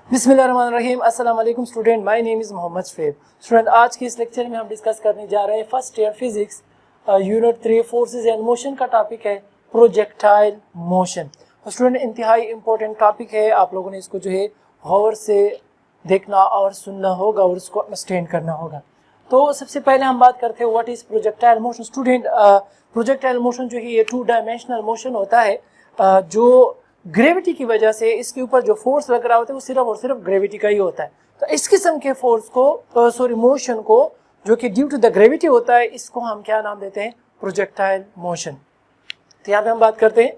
बिस्मिल्लाहिर्रहमानिर्रहीम। अस्सलाम वालेकुम student, my name is Mohammad Shafiq. Student, आज के इस लेक्चर में हम डिस्कस करने जा रहे हैं first year physics unit 3 forces and motion का टॉपिक है प्रोजेक्टाइल मोशन। तो स्टूडेंट, इंतहाई इंपॉर्टेंट टॉपिक है, आप लोगों ने इसको जो है गौर से देखना और सुनना होगा और इसको अंडरस्टैंड करना होगा। तो सबसे पहले हम बात करते हैं what is projectile motion. Student, projectile motion जो है ये 2 डायमेंशनल मोशन होता है जो ग्रेविटी की वजह से इसके ऊपर जो फोर्स लग रहा होता है वो सिर्फ और सिर्फ ग्रेविटी का ही होता है। तो इस किस्म के फोर्स को मोशन को जो कि ड्यू टू द ग्रेविटी होता है, इसको हम क्या नाम देते हैं? Projectile motion. तो यहाँ पे हम बात करते हैं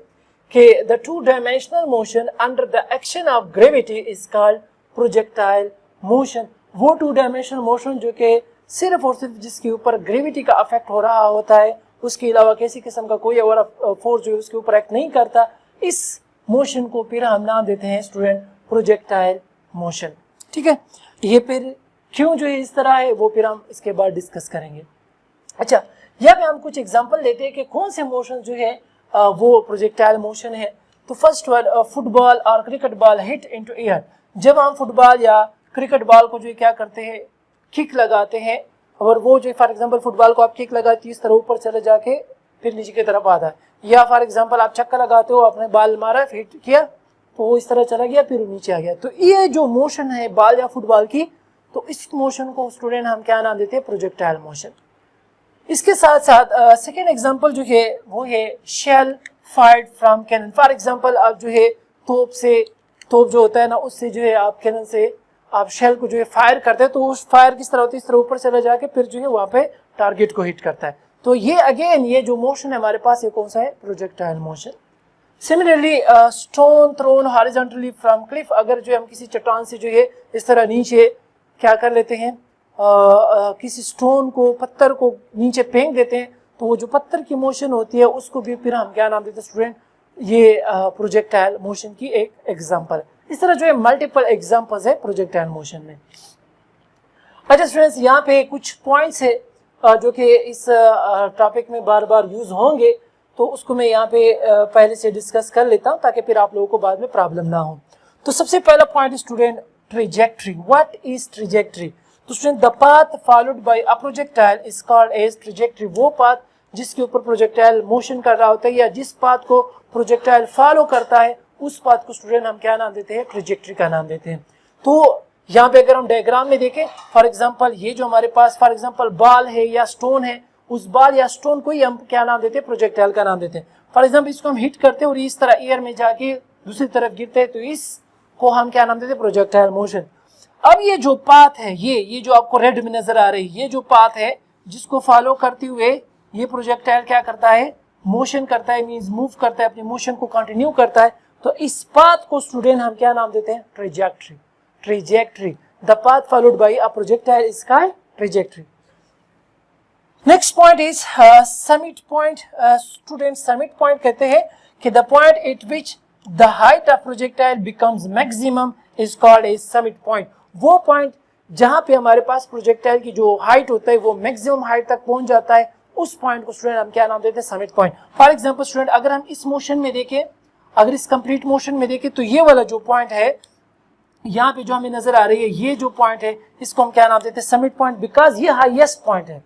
कि the 2 dimensional motion under the action of gravity is called projectile motion. वो 2 डायमेंशनल मोशन जो कि सिर्फ और सिर्फ जिसके ऊपर ग्रेविटी का अफेक्ट हो रहा होता है, उसके अलावा किसी किस्म का कोई और फोर्स जो है उसके ऊपर एक्ट नहीं करता, इस मोशन को फिर हम नाम देते हैं स्टूडेंट प्रोजेक्टाइल मोशन। ठीक है, ये फिर क्यों जो है इस तरह है वो फिर हम इसके बाद डिस्कस करेंगे। अच्छा, यहाँ पे हम कुछ एग्जांपल लेते हैं कि कौन से मोशन जो है वो प्रोजेक्टाइल मोशन है। तो फर्स्ट वन, फुटबॉल और cricket ball hit into air. जब हम फुटबॉल या क्रिकेट बॉल को जो क्या करते हैं, किक लगाते हैं, और वो जो फॉर एग्जाम्पल फुटबॉल को आप किक लगाते इस तरह ऊपर चले जाके फिर नीचे की तरफ आता है, या फॉर एग्जांपल आप चक्कर लगाते हो, आपने बॉल मारा, हिट किया तो वो इस तरह चला गया फिर नीचे आ गया। तो ये जो मोशन है बॉल या फुटबॉल की, तो इस मोशन को स्टूडेंट हम क्या नाम देते हैं? Projectile motion. इसके साथ साथ सेकेंड एग्जांपल जो है वो है shell fired from cannon. For example आप जो है तोप जो होता है ना, उससे जो है आप कैनन से आप शेल को जो है फायर करते हैं, तो उस फायर किस तरह होती है? इस तरह ऊपर चला जाके फिर जो है वहाँ पे टारगेट को हिट करता है। तो ये अगेन ये जो मोशन है हमारे पास, ये कौन सा है? Projectile motion. Similarly stone thrown horizontally from cliff. अगर जो हम किसी चट्टान से जो है इस तरह नीचे क्या कर लेते हैं, किसी स्टोन को, पत्थर को नीचे फेंक देते हैं, तो वो जो पत्थर की मोशन होती है उसको भी फिर हम क्या नाम देते हैं स्टूडेंट? ये प्रोजेक्टाइल मोशन की एक एग्जाम्पल। इस तरह जो है मल्टीपल एग्जाम्पल्स है प्रोजेक्टाइल मोशन में। अच्छा स्टूडेंट्स, यहाँ पे कुछ पॉइंट्स है जो कि इस टॉपिक में बार बार यूज होंगे, तो उसको मैं यहाँ पे पहले से डिस्कस कर लेता हूँ ताकि फिर आप लोगों को बाद में प्रॉब्लम ना हो। तो सबसे पहला point student, trajectory. What is trajectory? तो student, the path followed by a projectile is called as trajectory. वो पाथ जिसके ऊपर प्रोजेक्टाइल मोशन कर रहा होता है या जिस पाथ को प्रोजेक्टाइल फॉलो करता है, उस पाथ को स्टूडेंट हम क्या नाम देते हैं? ट्रेजेक्ट्री का नाम देते हैं। तो यहाँ पे अगर हम डायग्राम में देखें, फॉर एग्जांपल ये जो हमारे पास फॉर एग्जांपल बॉल है या स्टोन है, उस बॉल या स्टोन को ही हम क्या नाम देते हैं? प्रोजेक्टाइल का नाम देते हैं। फॉर एग्जांपल इसको हम हिट करते हैं और इस तरह एयर में जाके दूसरी तरफ गिरते हैं, तो इसको हम क्या नाम देते हैं? Projectile motion. अब ये जो पाथ है, ये जो आपको रेड में नजर आ रही है, ये जो पाथ है जिसको फॉलो करते हुए ये प्रोजेक्टाइल क्या करता है? मोशन करता है, मीन्स मूव करता है, अपनी मोशन को कंटिन्यू करता है। तो इस पाथ को स्टूडेंट हम क्या नाम देते हैं? Trajectory. Trajectory. The path followed by a projectile is called trajectory. Next point is summit point. Student, summit point कहते हैं कि the point at which the height of projectile becomes maximum is called a summit point. वो point जहाँ पे हमारे पास projectile की जो height होता है वो मैक्सिमम हाइट तक पहुंच जाता है, उस पॉइंट को स्टूडेंट हम क्या नाम देते हैं? Summit point. For example student, अगर हम इस मोशन में देखें, अगर इस कंप्लीट मोशन में देखें, तो ये वाला जो पॉइंट है यहाँ पे जो हमें नजर आ रही है, ये जो पॉइंट है इसको हम क्या नाम देते हैं? समिट पॉइंट, बिकॉज ये हाईएस्ट पॉइंट है।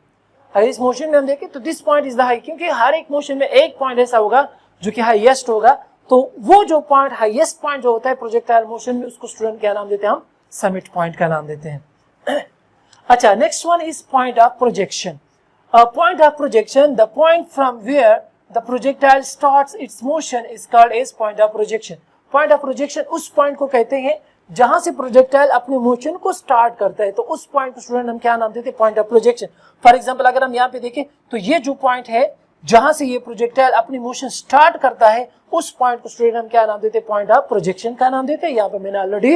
अगर इस मोशन में हम देखें तो this point is the high, क्योंकि हर एक मोशन में एक पॉइंट ऐसा होगा जो कि हाईएस्ट होगा, तो वो जो पॉइंट हाईएस्ट पॉइंट जो होता है प्रोजेक्टाइल मोशन में, उसको स्टूडेंट क्या नाम देते हैं? हम समिट पॉइंट का नाम देते हैं। अच्छा, next one is point of projection. Point of projection, the point from where the projectile starts its motion is called as point of projection. Point of projection उस पॉइंट को कहते हैं जहां से प्रोजेक्टाइल अपने मोशन को स्टार्ट करता है, तो उस पॉइंट को स्टूडेंट हम क्या नाम देते हैं? Point of projection. For example अगर हम यहाँ पे देखें तो ये जो पॉइंट है जहां से ये प्रोजेक्टाइल अपनी मोशन स्टार्ट करता है, उस पॉइंट को स्टूडेंट हम क्या नाम देते हैं? पॉइंट ऑफ प्रोजेक्शन का नाम देते हैं। यहाँ पे मैंने ऑलरेडी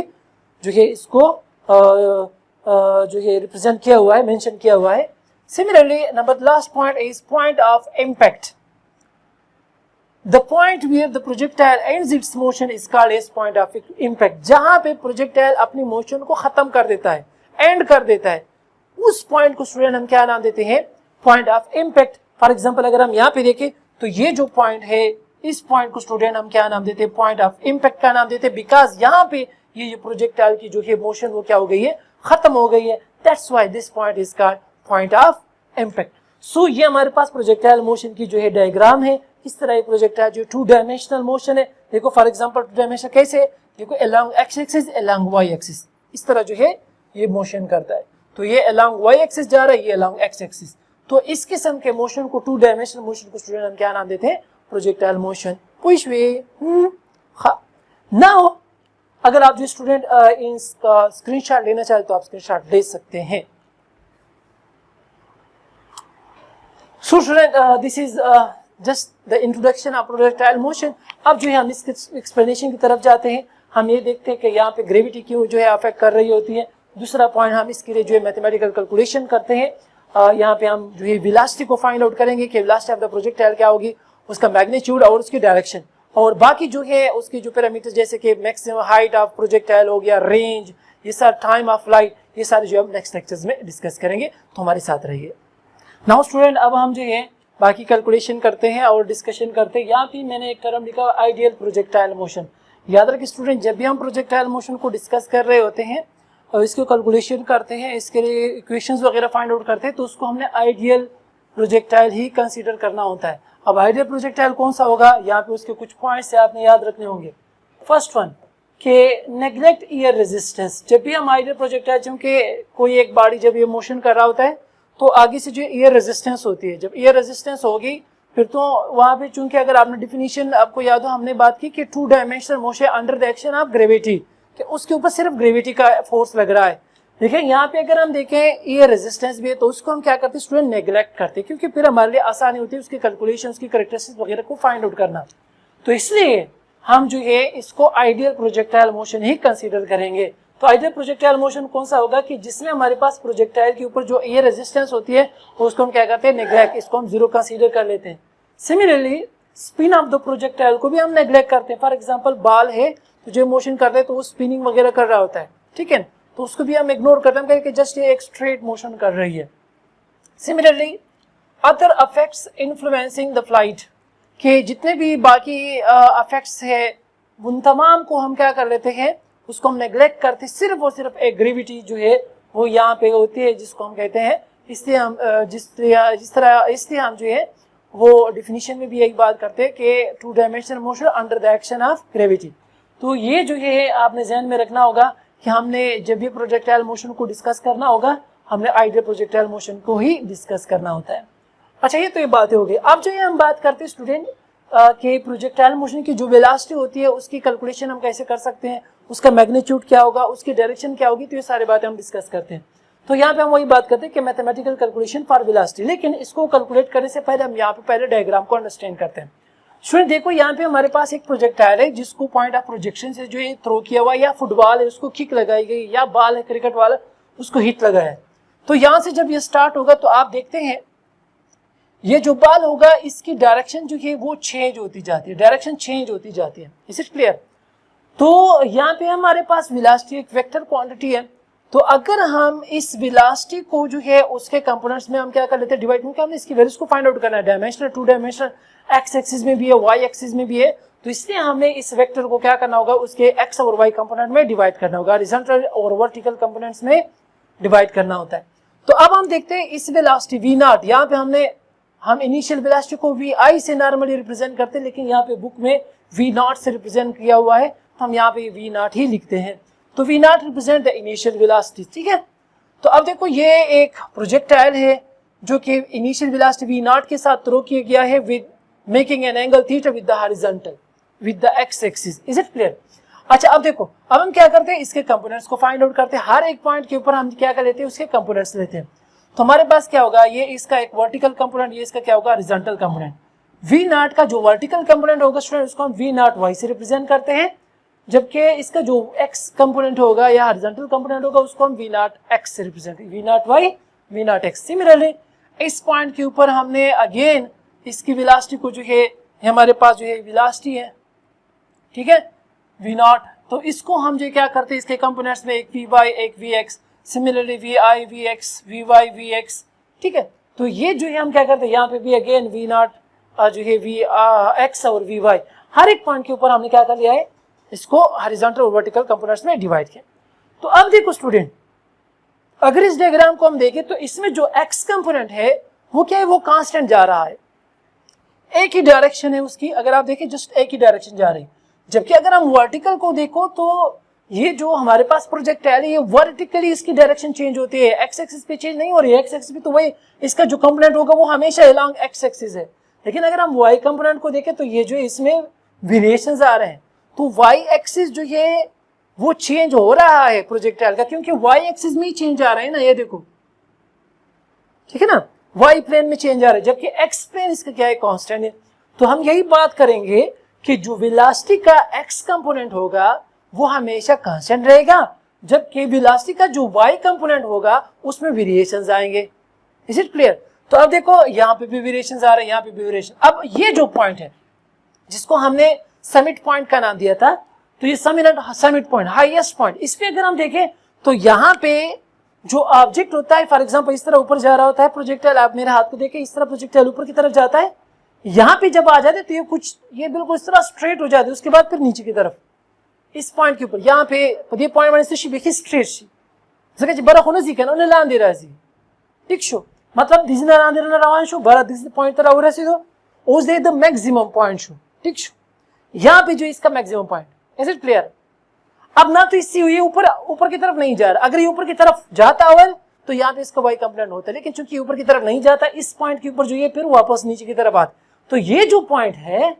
जो है इसको जो है रिप्रेजेंट किया हुआ है, मेंशन किया हुआ है। Similarly number last point is point of impact. The point where the projectile ends its motion is called as point of impact. जहां पे प्रोजेक्टाइल अपनी मोशन को खत्म कर देता है, एंड कर देता है, उस पॉइंट को स्टूडेंट हम क्या नाम देते हैं? Point of impact. For example अगर हम यहाँ पे देखें तो ये जो पॉइंट है, इस पॉइंट को स्टूडेंट हम क्या नाम देते हैं? पॉइंट ऑफ इम्पैक्ट का नाम देते हैं, बिकॉज यहाँ पे ये प्रोजेक्टाइल की जो है मोशन वो क्या हो गई है, खत्म हो गई है। That's why this point is called point of impact. So ये हमारे पास प्रोजेक्टाइल मोशन की जो है डायग्राम है। इस तरह ये प्रोजेक्टाइल जो 2 डायमेंशनल मोशन है, देखो फॉर एग्जांपल 2 डायमेंशनल कैसे, देखो along x axis along y axis, इस तरह जो है ये मोशन करता है। तो ये अलोंग वाई एक्सिस जा रहा है, ये अलोंग एक्स एक्सिस। तो इस किस्म के मोशन को 2 डायमेंशनल मोशन को स्टूडेंट हम क्या नाम देते हैं, projectile motion. Push way now अगर आप जो स्टूडेंट इसका स्क्रीनशॉट लेना चाहे तो आप स्क्रीनशॉट ले सकते हैं। So student this is just the introduction of projectile motion. अब जो है हम इसके एक्सप्लेनेशन की तरफ जाते हैं। हम ये देखते हैं कि यहाँ पे ग्रेविटी क्यों जो है अफेक्ट कर रही होती है। दूसरा पॉइंट हम इसके लिए जो है मैथमेटिकल कैलकुलेशन करते हैं। यहाँ पे हम जो है वेलोसिटी को फाइंड आउट करेंगे कि वेलोसिटी ऑफ द प्रोजेक्टाइल क्या होगी, उसका मैग्नीट्यूड और उसकी डायरेक्शन, और बाकी जो है उसके जो पैरामीटर्स जैसे कि मैक्सिमम हाइट ऑफ प्रोजेक्टाइल हो गया, रेंज, ये सारा टाइम ऑफ फ्लाइट, ये सारे जो हम नेक्स्ट लेक्चर्स में डिस्कस करेंगे। तो हमारे साथ रहिए। नाउ स्टूडेंट अब हम जो है बाकी कैलकुलेशन करते हैं और डिस्कशन करते हैं। यहाँ पे मैंने एक टर्म लिखा आइडियल प्रोजेक्टाइल मोशन। याद रखिए स्टूडेंट, जब भी हम प्रोजेक्टाइल मोशन को डिस्कस कर रहे होते हैं और इसको कैलकुलेशन करते हैं, इसके लिए इक्वेशंस वगैरह फाइंड आउट करते हैं, तो उसको हमने आइडियल प्रोजेक्टाइल ही कंसीडर करना होता है। अब आइडियल प्रोजेक्टाइल कौन सा होगा, यहाँ पे उसके कुछ पॉइंट्स आपने याद रखने होंगे। फर्स्ट वन के नेग्लेक्ट एयर रेजिस्टेंस। जब भी हम आइडियल प्रोजेक्टाइल, चूंकि कोई एक बॉडी जब ये मोशन कर रहा होता है तो आगे से जो एयर रेजिस्टेंस होती है, जब एयर रेजिस्टेंस होगी फिर तो वहां पे, चूंकि अगर आपने डिफिनीशन आपको याद हो, हमने बात की कि 2 dimensional motion under the action of gravity, कि उसके ऊपर सिर्फ ग्रेविटी का फोर्स लग रहा है। देखिए यहाँ पे अगर हम देखें एयर रेजिस्टेंस भी है, तो उसको हम क्या करते हैं स्टूडेंट, नेग्लेक्ट करते हैं, क्योंकि फिर हमारे लिए आसानी होती है उसकी कैलकुलेशन, उसकी कैरेक्टरिस्टिक्स वगैरह को फाइंड आउट करना। तो इसलिए हम जो है इसको आइडियल प्रोजेक्टाइल मोशन ही कंसीडर करेंगे। तो आइडियल प्रोजेक्टाइल मोशन कौन सा होगा कि जिसमें हमारे पास प्रोजेक्टाइल के ऊपर जो एयर रेजिस्टेंस होती है उसको हम क्या करते हैं, नेग्लेक्ट, इसको हम 0 कंसीडर कर लेते हैं। Similarly spin off the projectile को भी हम नेग्लेक्ट करते हैं। फॉर एग्जांपल बॉल है तो जो मोशन कर रहे हैं तो वो स्पिनिंग वगैरह कर रहा होता है, ठीक है, तो उसको भी हम इग्नोर करते हैं, क्योंकि जस्ट ये एक स्ट्रेट मोशन कर रही है। Similarly other affects influencing the flight, के जितने भी बाकी अफेक्ट्स है उन तमाम को हम क्या कर लेते हैं, उसको हम नेग्लेक्ट करते, सिर्फ और सिर्फ एक ग्रेविटी जो है वो यहाँ पे होती है, जिसको हम कहते हैं, इसलिए हम इसलिए हम जो है वो डिफिनीशन में भी यही बात करते हैं कि 2 dimensional motion under the action of gravity. तो ये जो है आपने ध्यान में रखना होगा कि हमने जब भी प्रोजेक्टाइल मोशन को डिस्कस करना होगा, हमने आइडियल प्रोजेक्टाइल मोशन को ही डिस्कस करना होता है। अच्छा, ये तो ये बातें हो गई। अब जो है हम बात करते हैं स्टूडेंट कि प्रोजेक्टाइल मोशन की जो वेलोसिटी होती है उसकी कैलकुलेशन हम कैसे कर सकते हैं, उसका मैग्नीट्यूड क्या होगा, उसकी डायरेक्शन क्या होगी, तो ये सारी बातें हम डिस्कस करते हैं। तो यहाँ पे हम वही बात करते हैं कि मैथमेटिकल कैलकुलेशन फॉर वेलोसिटी, लेकिन इसको कैलकुलेट करने से पहले हम यहाँ पे पहले डायग्राम को अंडरस्टैंड करते हैं। स्टूडेंट देखो यहाँ पे हमारे पास एक प्रोजेक्टाइल है जिसको पॉइंट ऑफ प्रोजेक्शन से जो है थ्रो किया हुआ, या फुटबॉल है उसको किक लगाई गई, या बॉल है क्रिकेट वाला उसको हिट लगा है। तो यहाँ से जब ये स्टार्ट होगा तो आप देखते हैं ये जो बॉल होगा इसकी डायरेक्शन जो है वो चेंज होती जाती है, डायरेक्शन चेंज होती जाती है। Is it clear? तो यहाँ पे हमारे पास वेलोसिटी एक वेक्टर क्वांटिटी है। तो अगर हम इस वेलोसिटी को जो है उसके कंपोनेंट्स में हम क्या कर लेते हैं, डिवाइड, क्योंकि हमने इसकी वैल्यूज को फाइंड आउट करना है। डायमेंशनल 2 डायमेंशनल एक्स एक्सिस में भी है, वाई एक्सिस में भी है, तो इसलिए हमें इस वेक्टर को क्या करना होगा, उसके एक्स और वाई कंपोनेंट में डिवाइड करना होगा, हॉरिजॉन्टल और वर्टिकल कंपोनेंट्स में डिवाइड करना होता है। तो अब हम देखते हैं इस वेलोसिटी वी नॉट, यहाँ पे हम इनिशियल वेलोसिटी को वी आई से नॉर्मली रिप्रेजेंट करते हैं, लेकिन यहाँ पे बुक में वी नॉट से रिप्रेजेंट किया हुआ है, तो हम यहाँ पे वी नॉट ही लिखते हैं। तो we not represent the initial velocity, ठीक है। तो अब देखो ये एक प्रोजेक्टाइल है जो कि इनिशियल वेलोसिटी वी नॉट के साथ थ्रो किया गया है with making an angle theta with the horizontal with the x axis. Is it clear? अच्छा, अब देखो अब हम क्या करते हैं, इसके कंपोनेंट्स को फाइंड आउट करते हैं। हर एक पॉइंट के ऊपर हम क्या कर लेते हैं, उसके कंपोनेंट्स लेते हैं। तो हमारे पास क्या होगा, ये इसका एक वर्टिकल कंपोनेंट, ये इसका क्या होगा, हॉरिजॉन्टल कंपोनेंट। वी नॉट का जो वर्टिकल कंपोनेंट होगा स्टूडेंट उसको हम वी नॉट वाई से रिप्रेजेंट करते हैं, जबकि इसका जो एक्स कंपोनेंट होगा या हॉरिजॉन्टल कंपोनेंट होगा उसको हम वी नॉट एक्स से represent, v naught y v naught x. Similarly इस पॉइंट के ऊपर हमने अगेन इसकी वेलोसिटी को जो है हमारे पास जो है वेलोसिटी है, ठीक है, वी नॉट, तो इसको हम जो क्या करते हैं इसके कंपोनेंट्स में एक वी वाई एक v x, similarly v i v x v y v x, ठीक है। तो ये जो है हम क्या करते हैं यहाँ पे भी अगेन वी नॉट जो है वी एक्स और वी वाई, हर एक पॉइंट के ऊपर हमने क्या कर लिया है इसको हॉरिजॉन्टल और वर्टिकल कंपोनेंट्स में डिवाइड किया। तो अब देखो स्टूडेंट, अगर इस डायग्राम को हम देखें तो इसमें जो एक्स कंपोनेंट है वो क्या है, वो कांस्टेंट जा रहा है, एक ही डायरेक्शन है उसकी, अगर आप देखें जस्ट एक ही डायरेक्शन जा रही है। जबकि अगर हम वर्टिकल को देखो तो ये जो हमारे पास प्रोजेक्टाइल है ये वर्टिकली इसकी डायरेक्शन चेंज होती है, एक्स एक्सिस पे चेंज नहीं हो रही है, एक्स एक्सिस पे तो वही इसका जो कंपोनेंट होगा वो हमेशा अलोंग एक्स एक्सिस है। लेकिन अगर हम वाई कंपोनेंट को देखें तो ये जो इसमें वेरिएशंस आ रहे हैं, तो वाई एक्सिस जो ये वो चेंज हो रहा है प्रोजेक्टाइल का, क्योंकि वाई एक्सिस में ही चेंज आ रहा है ना, ये देखो, ठीक है ना, वाई प्लेन में चेंज आ रहा है, जबकि एक्स प्लेन इसका क्या है, कांस्टेंट है। तो हम यही बात करेंगे कि जो वेलोसिटी का एक्स कंपोनेंट होगा वो हमेशा कांस्टेंट रहेगा, जबकि वेलोसिटी का जो वाई कंपोनेंट होगा उसमें वेरिएशंस आएंगे। Is it clear? तो अब देखो यहाँ पे भी वेरिएशंस आ रहे हैं, यहाँ पे भी वेरिएशन। अब ये जो पॉइंट है जिसको हमने समिट पॉइंट का नाम दिया था, तो ये समिट पॉइंट, हाईएस्ट पॉइंट, इस पे अगर हम देखें तो यहाँ पे जो ऑब्जेक्ट होता है, फॉर एग्जांपल इस तरह ऊपर जा रहा होता है प्रोजेक्टाइल, आप मेरे हाथ को देखें, इस तरह प्रोजेक्टाइल ऊपर की तरफ जाता है, यहाँ पे जब आ जाते हैं तो ये कुछ ये बिल्कुल इस तरह स्ट्रेट हो जाते हैं, उसके बाद फिर नीचे की तरफ इस पॉइंट के ऊपर यहाँ पे ये पॉइंट मैंने देखिए स्ट्रेट सी जगह बड़ा होना सीखा ना, उन्हें लान दे रहा है ठीक शो, मतलब दिस ना लान दे रहा रवान शो बड़ा दिस पॉइंट तरह हो रहा है, उस दे द मैक्सिमम पॉइंट शो, ठीक शो, यहाँ पे जो इसका maximum point, is it clear? अब ना तो इससे ये ऊपर की तरफ नहीं जा रहा, अगर ये ऊपर की तरफ जाता हुआ तो यहाँ पे इसका वाई कंपोनेंट होता है, लेकिन चूंकि ऊपर की तरफ नहीं जाता, इस पॉइंट के ऊपर जो ये फिर वापस नीचे की तरफ आता, तो ये जो पॉइंट है,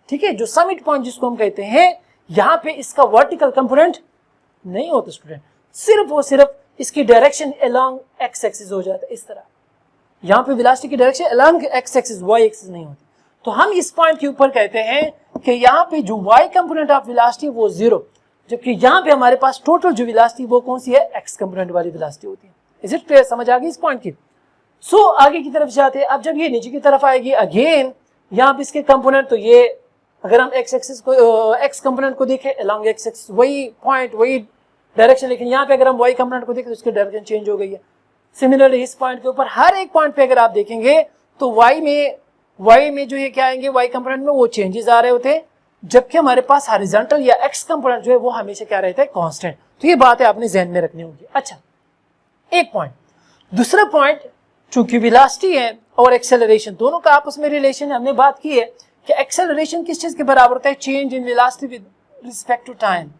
ठीक है, जो समिट पॉइंट जिसको हम कहते हैं, यहाँ पे इसका वर्टिकल कंपोनेंट नहीं होता स्टूडेंट, सिर्फ और सिर्फ इसकी डायरेक्शन अलोंग एक्स एक्सिस हो जाता है, इस तरह यहाँ पे वेलोसिटी की direction along x axis, y axis नहीं होती। तो हम इस पॉइंट के ऊपर कहते हैं कि यहाँ पे जो वाई कंपोनेंट ऑफ वेलोसिटी वो जीरो, जबकि यहाँ पे हमारे पास टोटल जो वेलोसिटी वो कौन सी है, एक्स कंपोनेंट वाली वेलोसिटी होती है। Is it clear? समझ आ गई इस पॉइंट की? सो आगे की तरफ जाते हैं। अब जब ये नीचे की तरफ आएगी, अगेन यहाँ पे इसके कंपोनेंट, तो ये अगर हम एक्स एक्सिस को एक्स कंपोनेंट को देखें अलोंग एक्स एक्सिस वही पॉइंट वही डायरेक्शन, लेकिन यहाँ पे अगर हम वाई कंपोनेंट को देखें तो उसकी डायरेक्शन चेंज हो गई है। सिमिलरली इस पॉइंट के ऊपर हर एक पॉइंट पे अगर आप देखेंगे तो वाई में जो ये क्या आएंगे, वाई कंपोनेंट में वो चेंजेस आ रहे होते हैं, जबकि हमारे पास हॉरिजॉन्टल या एक्स कंपोनेंट जो है वो हमेशा क्या रहता है, कांस्टेंट। तो ये बात है आपने ध्यान में रखनी होगी। अच्छा, एक पॉइंट। दूसरा पॉइंट, चूंकि वेलोसिटी है और एक्सेलरेशन दोनों का आपस में रिलेशन है, हमने बात की है कि एक्सेलरेशन किस चीज के बराबर होता है, change in velocity with respect to time,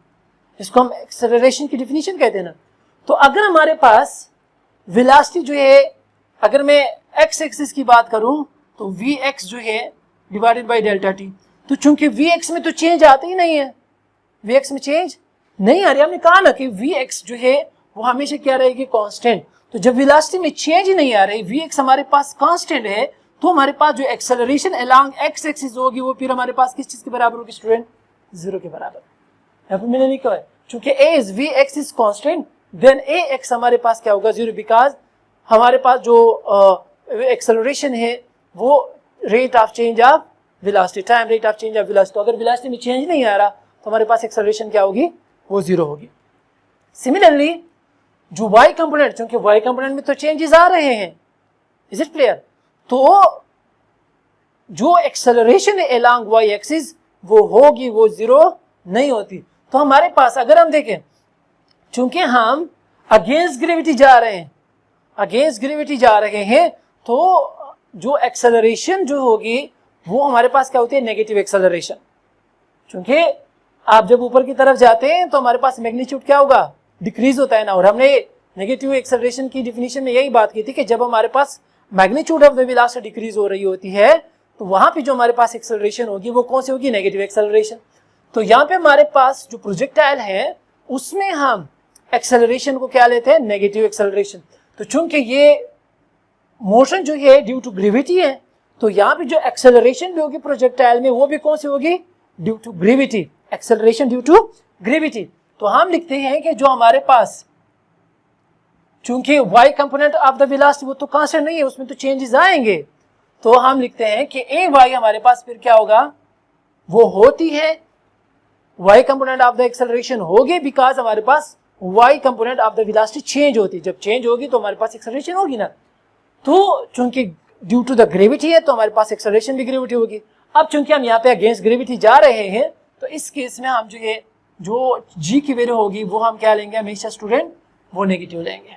इसको हम एक्सेलरेशन की डिफिनीशन कहते हैं ना। तो अगर हमारे पास वेलोसिटी जो है, अगर मैं एक्स एक्सिस की बात करूं तो वी एक्स जो है डिवाइडेड बाई डेल्टा टी, तो चूंकि वी एक्स में तो चेंज आता ही नहीं है, वी एक्स में चेंज नहीं आ रही, हमने कहा ना कि वी एक्स जो है वो हमेशा क्या रहेगी, कांस्टेंट। तो जब वेलोसिटी में चेंज ही नहीं आ रही, वी एक्स हमारे पास कांस्टेंट है, तो हमारे पास जो एक्सेलरेशन अलोंग एक्स एक्सिस होगी वो फिर हमारे पास किस चीज के बराबर होगी स्टूडेंट, जीरो के बराबर। यहाँ पे मैंने नहीं कहा है, चूंकि a is v x is constant, then a x हमारे पास क्या होगा, जीरो, बिकॉज हमारे पास जो एक्सेलरेशन है वो rate of change of velocity, time rate of change of velocity. अगर वेलोसिटी में चेंज नहीं आ रहा तो हमारे पास एक्सेलरेशन क्या होगी, वो जीरो होगी। सिमिलरली जो वाई कंपोनेंट, चूंकि वाई कंपोनेंट में तो चेंजेस आ रहे हैं, इज इट क्लियर, तो जो एक्सेलरेशन है अलोंग वाई एक्सिस वो होगी, वो जीरो नहीं होती। तो हमारे पास अगर हम देखें, चूंकि हम अगेंस्ट ग्रेविटी जा रहे हैं, अगेंस्ट ग्रेविटी जा रहे हैं, तो जो एक्सेलरेशन जो होगी वो हमारे पास क्या होती है, नेगेटिव एक्सेलरेशन। क्योंकि आप जब ऊपर की तरफ जाते हैं तो हमारे पास मैग्नीट्यूड क्या होगा, डिक्रीज होता है ना। और हमने नेगेटिव एक्सेलरेशन की डिफिनीशन में यही बात की थी कि जब हमारे पास magnitude of the velocity decrease हो रही होती है तो वहां पे जो हमारे पास एक्सेलरेशन होगी वो कौन सी होगी, नेगेटिव एक्सेलरेशन। तो यहाँ पे हमारे पास जो प्रोजेक्टाइल है उसमें हम एक्सेलरेशन को क्या लेते हैं, नेगेटिव एक्सेलरेशन। तो चूंकि ये मोशन जो है ड्यू टू ग्रेविटी है, तो यहाँ पे जो एक्सेलरेशन भी होगी प्रोजेक्टाइल में वो भी कौन सी होगी, due to gravity, acceleration due to gravity. तो हम लिखते हैं कि जो हमारे पास, चूंकि y component of the velocity वो तो कांस्टेंट नहीं है, उसमें तो चेंजेस आएंगे, तो हम लिखते हैं कि ए वाई हमारे पास फिर क्या होगा, वो होती है y component of the acceleration होगी, बिकॉज हमारे पास y component of the velocity change होती है। जब चेंज होगी तो हमारे पास एक्सेलरेशन होगी ना। तो चूंकि ड्यू टू द ग्रेविटी है तो हमारे पास एक्सेलरेशन भी ग्रेविटी होगी। अब चूंकि हम यहाँ पे अगेंस्ट ग्रेविटी जा रहे हैं तो इस केस में हम जो ये जो जी की वैल्यू होगी वो हम क्या लेंगे हमेशा स्टूडेंट, वो नेगेटिव लेंगे।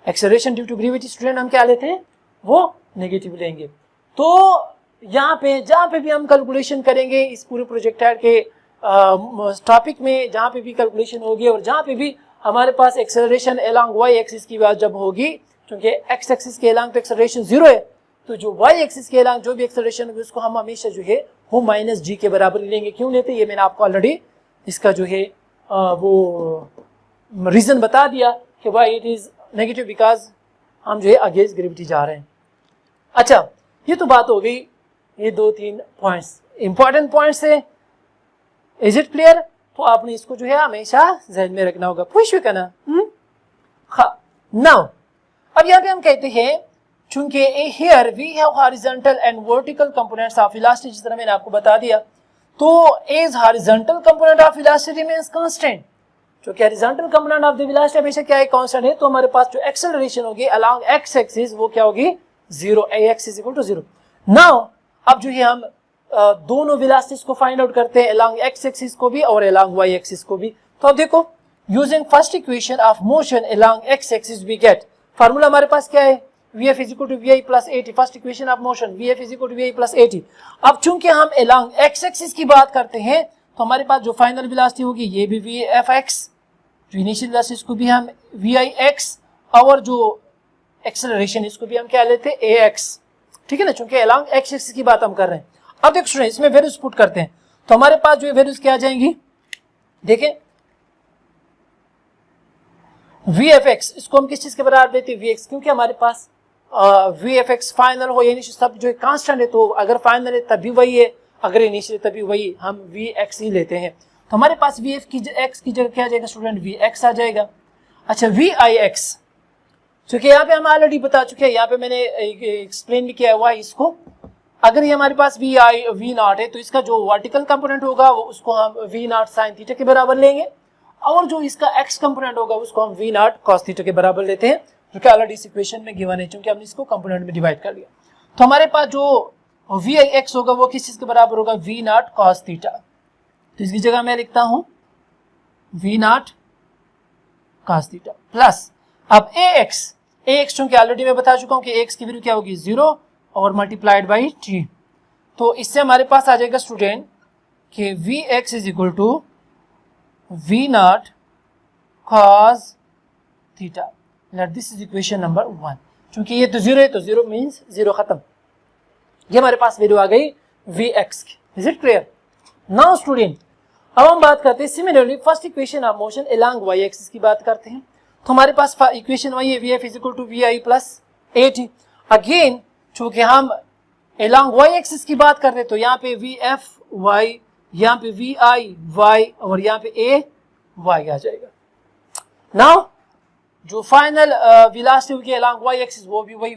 Acceleration due to gravity student हम क्या लेते हैं, वो नेगेटिव लेंगे। तो यहाँ पे जहाँ पे भी हम कैलकुलेशन करेंगे इस पूरे प्रोजेक्टाइल के टॉपिक में, जहाँ पे भी कैलकुलेशन होगी और जहाँ पे भी हमारे पास एक्सेलरेशन अलोंग वाई एक्सिस की बात जब होगी, क्योंकि एक्स एक्सिस के अलोंग तो एक्सेलरेशन 0 है, तो जो वाई एक्सिस के अलोंग जो भी एक्सेलरेशन होगी उसको हम हमेशा जो है वो माइनस जी के बराबर लेंगे। क्यों लेते हैं ये मैंने आपको ऑलरेडी इसका जो है वो रीजन बता दिया कि why it is negative, because हम जो है अगेंस्ट ग्रेविटी जा रहे हैं। अच्छा, ये तो बात हो गई, ये 2-3 पॉइंट्स इंपॉर्टेंट पॉइंट्स है। Is it clear? तो आपने इसको जो है हमेशा ध्यान में रखना होगा। पुश करना। हाँ, नाउ अब यहाँ पे हम कहते हैं चूंकि here we have horizontal and vertical components of elasticity, जिस तरह मैंने आपको बता दिया, तो as horizontal component of elasticity means constant, जो कि horizontal component of the elasticity हमेशा क्या है, कांस्टेंट है। तो हमारे पास जो एक्सेलरेशन होगी अलोंग एक्स एक्सिस वो क्या होगी, 0, ax is equal to 0। Now अब जो है हम दोनों वेलोसिटीज को फाइंड आउट करते हैं, अलोंग एक्स एक्सिस को भी और अलोंग वाई एक्सिस को भी। तो अब देखो, using first equation of motion along x axis we get, formula हमारे पास क्या है, vf is equal to vi plus at, first equation of motion vf is equal to vi plus at। अब चूंकि हम अलोंग एक्स एक्सिस की बात करते हैं तो हमारे पास जो फाइनल वेलोसिटी होगी ये भी vfx, जो इनिशियल वेलोसिटी को भी हम vix, और जो एक्सेलरेशन इसको भी हम क्या लेते हैं ax, ठीक है ना, चूंकि अलोंग एक्स एक्सिस की बात हम कर रहे हैं। अब देखो स्टूडेंट, इसमें वैल्यूज पुट करते हैं तो हमारे पास जो वैल्यूज क्या आ जाएंगी, देखें vfx, इसको हम किस चीज के बराबर देते हैं, vx, क्योंकि हमारे पास vfx फाइनल हो या इनिशियल सब जो है कांस्टेंट है, तो अगर फाइनल है तभी वही है, अगर इनिशियल है तभी वही, हम vx ही लेते हैं। तो हमारे पास vf की x की जगह क्या आ जाएगा स्टूडेंट, vx आ जाएगा। अच्छा, vix, क्योंकि यहाँ पे हम ऑलरेडी बता चुके हैं, यहाँ पे मैंने एक्सप्लेन भी किया हुआ है इसको। अगर ये हमारे पास v नॉट है तो इसका जो वर्टिकल कंपोनेंट होगा वो उसको हम v नॉट साइन थीटा के बराबर लेंगे, और जो इसका x कंपोनेंट होगा उसको हम v नॉट कॉस थीटा के बराबर लेते हैं, जो कि ऑलरेडी इस इक्वेशन में गिवन है, क्योंकि हमने इसको कंपोनेंट में डिवाइड कर लिया। तो हमारे पास जो vix होगा वो किस चीज के बराबर होगा, v नॉट कॉस थीटा। तो इसकी जगह मैं लिखता हूं v naught cos theta plus, अब ax चूंकि ऑलरेडी मैं बता चुका हूं कि x की वैल्यू क्या होगी 0 और मल्टीप्लाइड बाई t, तो इससे हमारे पास आ जाएगा स्टूडेंट कि vx is equal to v naught cos theta. Let this is equation number 1। चूंकि ये तो 0 है तो 0 मींस 0 खत्म, ये हमारे पास वैल्यू आ गई vx की। Is it clear? Now student, अब हम बात करते हैं similarly first equation of motion along y axis की बात करते हैं। तो हमारे पास इक्वेशन वही है, vf is equal to vi plus at। Again चूंकि हम अलोंग y एक्सिस की बात कर रहे हैं तो यहाँ पे vf y, यहाँ पे vi y और यहाँ पे a y आ जाएगा। नाउ जो फाइनल वेलोसिटी होगी अलोंग y एक्सिस वो भी वही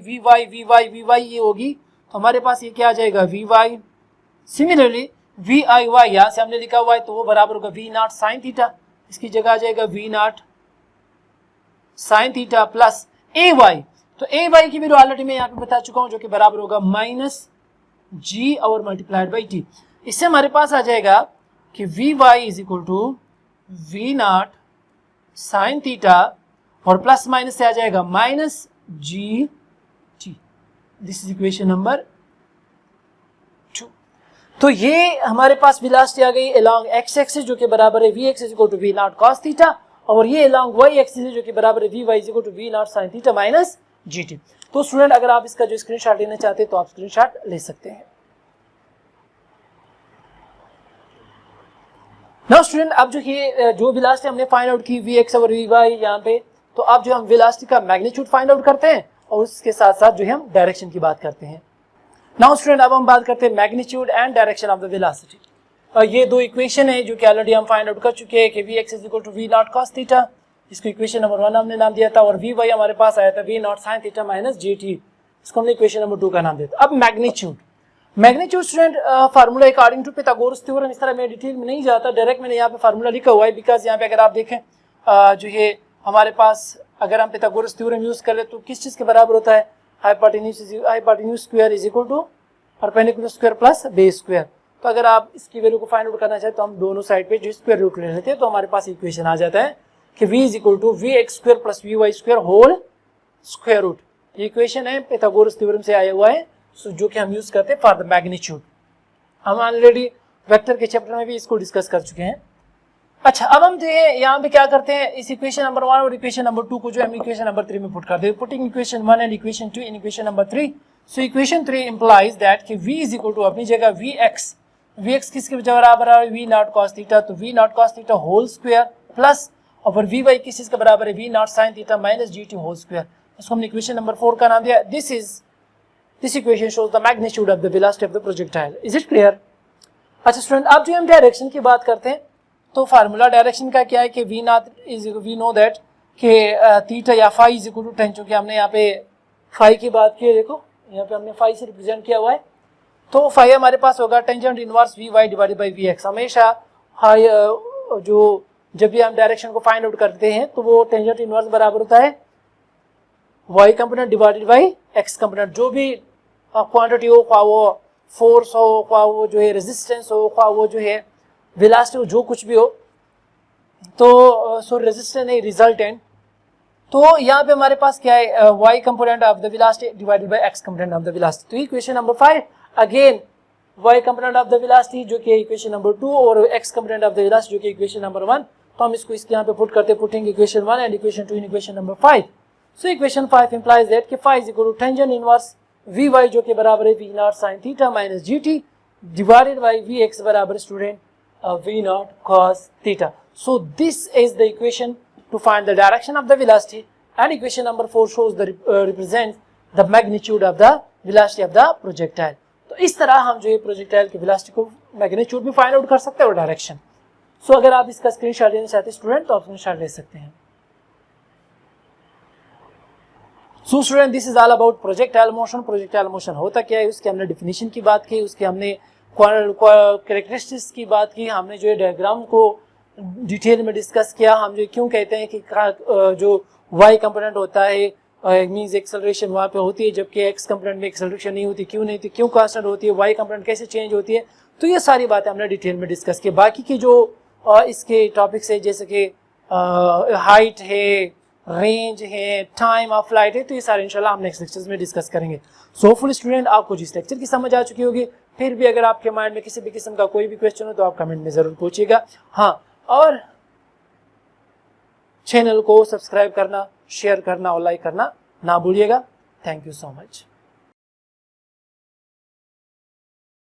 vy ये होगी, तो हमारे पास ये क्या आ जाएगा vy। सिमिलरली vi y यहाँ से हमने लिखा हुआ है तो वो बराबर होगा v नॉट साइन थीटा, इसकी जगह आ जाएगा v naught sine theta plus ay। तो ay की वैल्यू ऑलरेडी मैं यहाँ पे बता चुका हूँ, जो कि बराबर होगा माइनस g और मल्टीप्लाइड बाई t। इससे हमारे पास आ जाएगा कि vy is equal to v naught sine theta और प्लस माइनस से आ जाएगा minus g t. This is equation number 2। तो ये हमारे पास वेलोसिटी आ गई अलोंग एक्स एक्सिस जो कि बराबर है vx is equal to v naught cos theta, और ये अलोंग y एक्सिस जो कि बराबर है vy is equal to v naught sin theta minus gt। तो स्टूडेंट, अगर आप इसका जो स्क्रीनशॉट लेना चाहते हैं तो आप स्क्रीनशॉट ले सकते हैं। नाउ स्टूडेंट, अब जो वेलोसिटी हमने फाइंड आउट की vx और vy यहाँ पे, तो अब जो हम वेलोसिटी का मैग्नीट्यूड फाइंड आउट करते हैं और उसके साथ साथ जो है हम डायरेक्शन की बात करते हैं। नाउ स्टूडेंट, अब हम बात करते हैं magnitude and direction of the velocity. ये दो इक्वेशन है जो कि ऑलरेडी हम फाइंड आउट कर चुके हैं कि vx is equal to v naught cos theta, इसको इक्वेशन नंबर 1 हमने नाम दिया था, और vy हमारे पास आया था v naught sin theta minus gt, इसको हमने इक्वेशन नंबर 2 का नाम दिया था। अब magnitude student formula according to Pythagoras theorem, इस तरह मैं डिटेल में नहीं जाता, डायरेक्ट मैंने यहाँ पे फार्मूला लिखा हुआ है, बिकॉज यहाँ पे अगर आप देखें जो ये हमारे पास अगर हम पाइथागोरस थ्योरम यूज कर ले तो किस चीज के बराबर होता है, hypotenuse square is equal to perpendicular square plus base square. तो अगर आप इसकी वैल्यू को फाइंड आउट करना चाहें तो हम दोनों साइड पे जो स्क्वायर रूट ले लेते हैं, तो हमारे पास इक्वेशन आ जाता है कि v is equal to v x square plus v y square whole square root. ये इक्वेशन है पाइथागोरस थ्योरम से आया हुआ है, जो कि हम यूज करते हैं फॉर द मैग्नीट्यूड। हम ऑलरेडी वेक्टर के चैप्टर में भी इसको डिस्कस कर चुके हैं। अच्छा, अब हम जो है यहाँ पे क्या करते हैं, इस इक्वेशन नंबर 1 और इक्वेशन नंबर 2 को जो हम इक्वेशन नंबर 3 में पुट करते हैं। Putting equation 1 and equation 2 in equation number 3। So equation 3 implies that कि v इज इक्वल टू अपनी जगह वी एक्स किसके बराबर है, वी नॉट कॉस थीटा, तो we naught cos theta whole square plus और वी वाई किस के बराबर है, v naught sine theta minus g t whole square. इसको हमने इक्वेशन नंबर 4 का नाम दिया। This equation shows the magnitude of the velocity of the projectile. Is it clear? अच्छा स्टूडेंट, अब जो हम डायरेक्शन की बात करते हैं तो फार्मूला डायरेक्शन का क्या है कि वी नो दैट कि थीटा या phi is equal to tan, चूंकि हमने यहाँ पे फाई की बात की है, देखो यहाँ पे हमने फाई से रिप्रेजेंट किया हुआ है, तो फाई हमारे पास होगा tangent inverse v y divided by v x. हमेशा हाई जो जब भी हम डायरेक्शन को फाइंड आउट करते हैं तो वो टेंजेंट इनवर्स बराबर होता है y component divided by x component. जो भी क्वांटिटी हो, ख्वाह वो फोर्स हो, ख्वाह वो जो है रेजिस्टेंस हो, ख्वाह वो जो है वेलोसिटी हो, जो कुछ भी हो, तो सॉरी रेजिस्टेंस नहीं रिजल्टेंट, तो यहाँ पे हमारे पास क्या है, y component of the velocity divided by x component of the velocity. तो equation number 5 again y component of the velocity जो कि इक्वेशन नंबर 2 और x component of the velocity जो कि इक्वेशन नंबर 1। तो हम इसको इसके यहाँ पे पुट करते हैं, putting equation 1 and equation 2 in equation number 5। So equation 5 implies that कि phi is equal to tangent inverse vy जो कि बराबर है v naught sin theta minus gt divided by vx बराबर student v naught cos theta. So this is the equation to find the direction of the velocity, and equation number 4 shows the represents the magnitude of the velocity of the projectile. तो इस तरह हम जो है projectile की velocity को magnitude भी find out कर सकते हैं और डायरेक्शन। सो अगर आप इसका स्क्रीनशॉट लेना चाहते हैं स्टूडेंट तो आप स्क्रीनशॉट ले सकते हैं। So student, this is all about projectile motion. Projectile motion होता क्या है, उसके हमने डिफिनीशन की बात की, उसके हमने कैरेक्टरिस्टिक्स की बात की, हमने जो है डायग्राम को डिटेल में डिस्कस किया। हम जो क्यों कहते हैं कि जो y कंपोनेंट होता है मींस एक्सेलरेशन वहाँ पे होती है, जबकि x कंपोनेंट में एक्सेलरेशन नहीं होती, क्यों नहीं होती, क्यों कांस्टेंट होती है, y कंपोनेंट कैसे चेंज होती है, तो ये सारी बातें हमने डिटेल में डिस्कस की। बाकी की जो इसके टॉपिक्स है जैसे कि हाइट है, रेंज है, टाइम ऑफ फ्लाइट है, तो ये सारे इंशाल्लाह हम नेक्स्ट लेक्चर्स में डिस्कस करेंगे। सो होपफुली स्टूडेंट आपको जिस लेक्चर की समझ आ चुकी होगी। फिर भी अगर आपके माइंड में किसी भी किस्म का कोई भी क्वेश्चन हो तो आप कमेंट में जरूर पूछिएगा। हाँ, और चैनल को सब्सक्राइब करना, शेयर करना और लाइक करना ना भूलिएगा। Thank you so much.